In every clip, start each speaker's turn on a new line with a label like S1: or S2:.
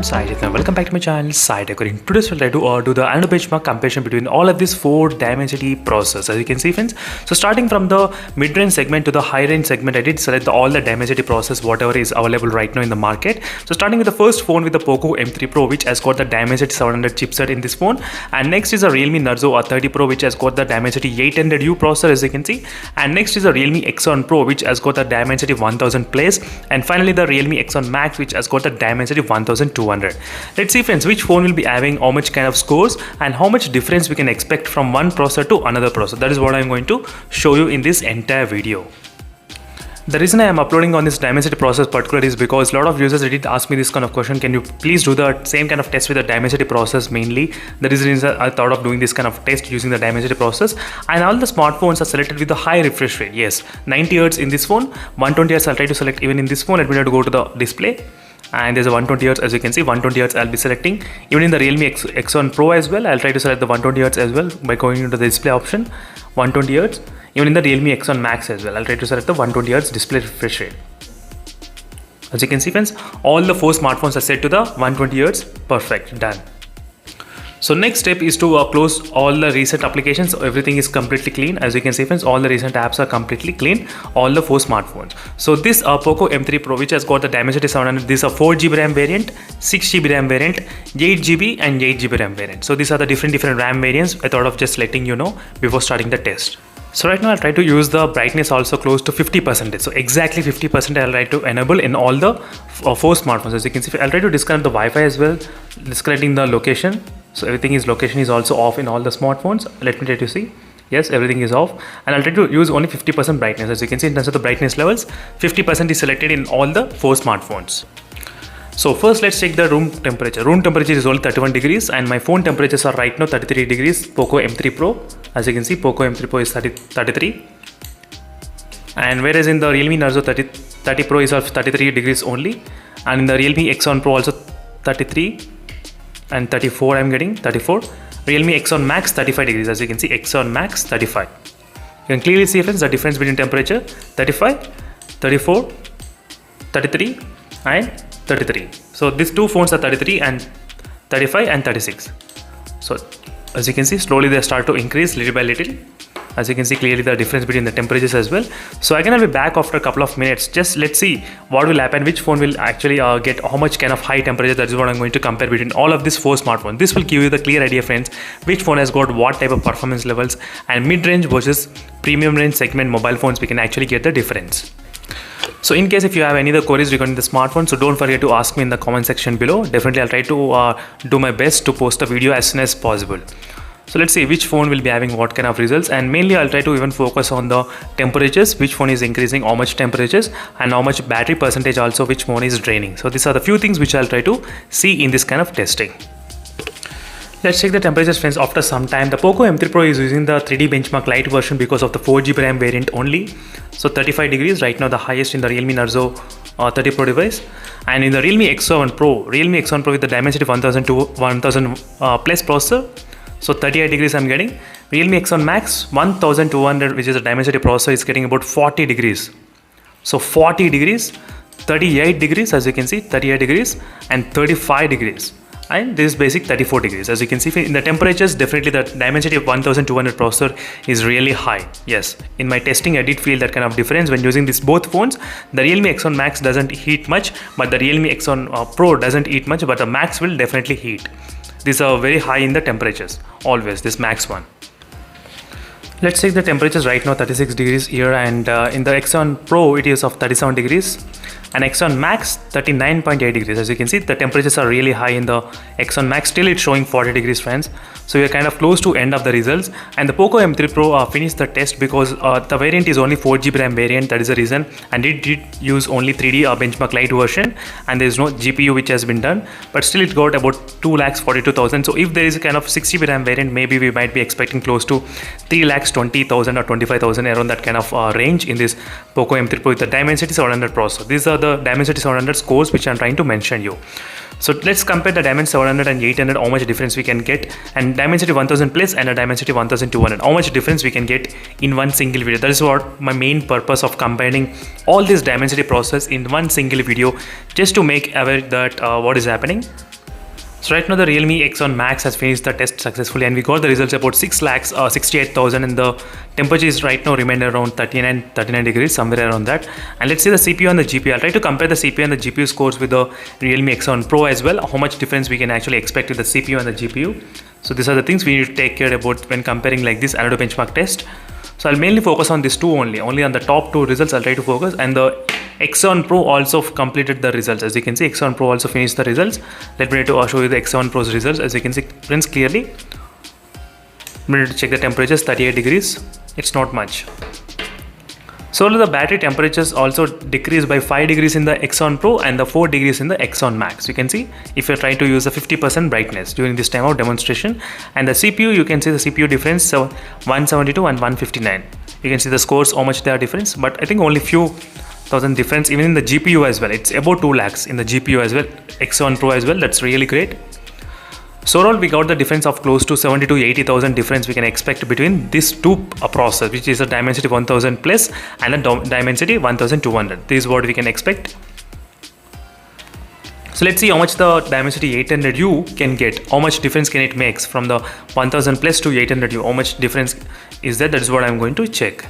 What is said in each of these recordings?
S1: Sai and welcome back to my channel Sai Tech. In today's we'll try to do the annual benchmark comparison between all of these four Dimensity processors. As you can see, friends, so starting from the mid-range segment to the high-range segment, I did select all the Dimensity processors whatever is available right now in the market. So starting with the first phone with the POCO M3 Pro, which has got the Dimensity 700 chipset in this phone, and next is a Realme Narzo 30 Pro, which has got the Dimensity 800U processor, as you can see, and next is a Realme X7 Pro, which has got the Dimensity 1000 Plus, and finally the Realme X1 Max, which has got the Dimensity 1200. Let's see, friends, which phone will be having how much kind of scores and how much difference we can expect from one processor to another processor. That is what I am going to show you in this entire video. The reason I am uploading on this Dimensity process particularly is because a lot of users did ask me this kind of question: can you please do the same kind of test with the Dimensity process mainly? That is the reason I thought of doing this kind of test using the Dimensity process. And all the smartphones are selected with the high refresh rate. Yes, 90 Hz in this phone, 120 Hz I'll try to select even in this phone. Let me try to go to the display. And there's a 120 Hz, as you can see, 120 Hz I'll be selecting. Even in the Realme X1 Pro as well, I'll try to select the 120 Hz as well by going into the display option, 120 Hz. Even in the Realme X1 Max as well, I'll try to select the 120 Hz display refresh rate. As you can see, friends, all the four smartphones are set to the 120 Hz. Perfect, done. So next step is to close all the recent applications. So everything is completely clean. As you can see, friends, all the recent apps are completely clean, all the four smartphones. So this POCO M3 Pro, which has got the Dimensity 700, this is a 4GB RAM variant, 6GB RAM variant, 8GB and 8GB RAM variant. So these are the different RAM variants. I thought of just letting you know before starting the test. So right now I'll try to use the brightness also close to 50%. So exactly 50% I'll try to enable in all the four smartphones. As you can see, I'll try to disconnect the Wi-Fi as well, disconnecting the location. So location is also off in all the smartphones. Let me try to see. Yes, everything is off, and I'll try to use only 50% brightness. As you can see, in terms of the brightness levels, 50% is selected in all the four smartphones. So first let's check the room temperature. Room temperature is only 31 degrees and my phone temperatures are right now 33 degrees. POCO M3 Pro. As you can see, POCO M3 Pro is 33. And whereas in the Realme Narzo 30 Pro is of 33 degrees only. And in the Realme X1 Pro also 33 and 34 I'm getting, 34. Realme X1 Max 35 degrees. As you can see, X1 Max 35. You can clearly see, friends, the difference between temperature 35, 34, 33 and 33. So these two phones are 33 and 35 and 36. So as you can see, slowly they start to increase little by little. As you can see clearly the difference between the temperatures as well. So again, I'll be back after a couple of minutes. Just let's see what will happen, which phone will actually get how much kind of high temperature. That is what I'm going to compare between all of these four smartphones. This will give you the clear idea, friends, which phone has got what type of performance levels, and mid-range versus premium range segment mobile phones, we can actually get the difference. So in case if you have any other queries regarding the smartphone, so don't forget to ask me in the comment section below. Definitely I'll try to do my best to post a video as soon as possible. So let's see which phone will be having what kind of results, and mainly I'll try to even focus on the temperatures, which phone is increasing how much temperatures, and how much battery percentage also which phone is draining. So these are the few things which I'll try to see in this kind of testing. Let's check the temperatures, friends, after some time. The POCO M3 Pro is using the 3D benchmark light version because of the 4GB RAM variant only. So 35 degrees right now, the highest in the Realme Narzo 30 Pro device. And in the Realme X7 Pro, with the Dimensity 1000 plus processor, so 38 degrees I'm getting. Realme X1 Max 1200, which is a Dimensity processor, is getting about 40 degrees. So 40 degrees, 38 degrees, as you can see, 38 degrees and 35 degrees. And this is basic 34 degrees. As you can see in the temperatures, definitely the Dimensity 1200 processor is really high. Yes, in my testing I did feel that kind of difference when using these both phones. The Realme X1 Max doesn't heat much, but the Realme X1 Pro doesn't heat much, but the Max will definitely heat. These are very high in the temperatures, always, this Max one. Let's check the temperatures right now, 36 degrees here, and in the X1 Pro it is of 37 degrees. And X1 Max 39.8 degrees. As you can see, the temperatures are really high in the X1 Max. Still it's showing 40 degrees, friends. So we are kind of close to end of the results. And the POCO M3 Pro finished the test because the variant is only 4GB RAM variant. That is the reason. And it did use only 3D benchmark light version. And there is no GPU which has been done. But still it got about 2,42,000. So if there is a kind of 6GB RAM variant, maybe we might be expecting close to 3,20,000 or 25,000, around that kind of range in this POCO M3 Pro with the Dimensity 700 processor. These are the Dimensity 700 scores which I'm trying to mention you. So let's compare the Dimensity 700 and 800, how much difference we can get, and Dimensity 1000 Plus and a Dimensity 1200, how much difference we can get in one single video. That is what my main purpose of combining all this Dimensity process in one single video, just to make aware that what is happening. So right now the Realme X1 Max has finished the test successfully, and we got the results about 6,68,000, and the temperature is right now remained around 39 degrees, somewhere around that. And let's see the CPU and the GPU. I'll try to compare the CPU and the GPU scores with the Realme X1 Pro as well, how much difference we can actually expect with the CPU and the GPU. So these are the things we need to take care about when comparing like this another benchmark test. So I'll mainly focus on these two only on the top two results I'll try to focus, and the X1 Pro also completed the results. As you can see, X1 Pro also finished the results. Let me show you the X1 Pro's results. As you can see, friends, clearly, we need to check the temperatures, 38 degrees. It's not much. So the battery temperatures also decreased by 5 degrees in the X1 Pro and the 4 degrees in the X1 Max. You can see if you're trying to use a 50% brightness during this time of demonstration. And the CPU, you can see the CPU difference, so 172 and 159. You can see the scores, how much they are difference, but I think only few thousand difference even in the GPU as well. It's about 2 lakhs in the GPU as well, X1 Pro as well. That's really great. So overall, we got the difference of close to 70 to 80,000 difference we can expect between these two processors, which is a Dimensity 1000 plus and a Dimensity 1200. This is what we can expect. So let's see how much the Dimensity 800U can get. How much difference can it make from the 1000 plus to 800U? How much difference is that? That is what I'm going to check.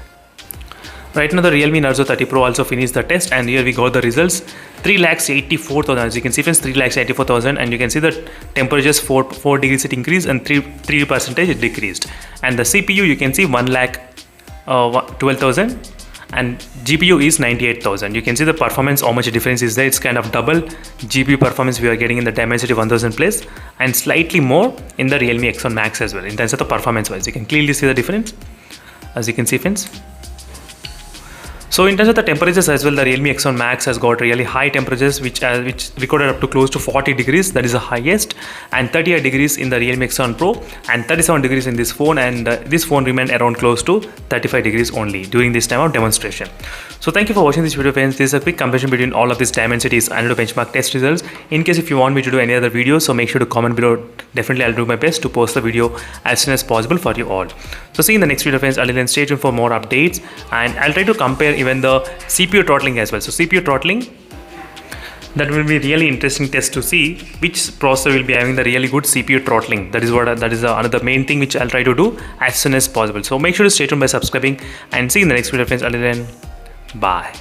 S1: Right now the Realme Narzo 30 Pro also finished the test, and here we got the results, 3,84,000. As you can see, friends, 3,84,000, and you can see the temperatures 4 degrees it increased and 3% it decreased. And the CPU, you can see 1,12,000, and GPU is 98,000. You can see the performance, how much difference is there. It's kind of double GPU performance we are getting in the Dimensity 1000 plus, and slightly more in the Realme X1 Max as well in terms of the performance wise. You can clearly see the difference, as you can see, friends. So in terms of the temperatures as well, the Realme X1 Max has got really high temperatures, which recorded up to close to 40 degrees. That is the highest, and 38 degrees in the Realme X1 Pro, and 37 degrees in this phone. And this phone remained around close to 35 degrees only during this time of demonstration. So thank you for watching this video, friends. This is a quick comparison between all of these Dimensities and the benchmark test results. In case if you want me to do any other videos, so make sure to comment below. Definitely I'll do my best to post the video as soon as possible for you all. So see you in the next video, friends. Until then, stay tuned for more updates, and I'll try to compare even the CPU throttling as well. So CPU throttling, that will be really interesting test to see which processor will be having the really good CPU throttling. That is another main thing which I'll try to do as soon as possible. So make sure to stay tuned by subscribing, and see you in the next video, friends. Until then, bye.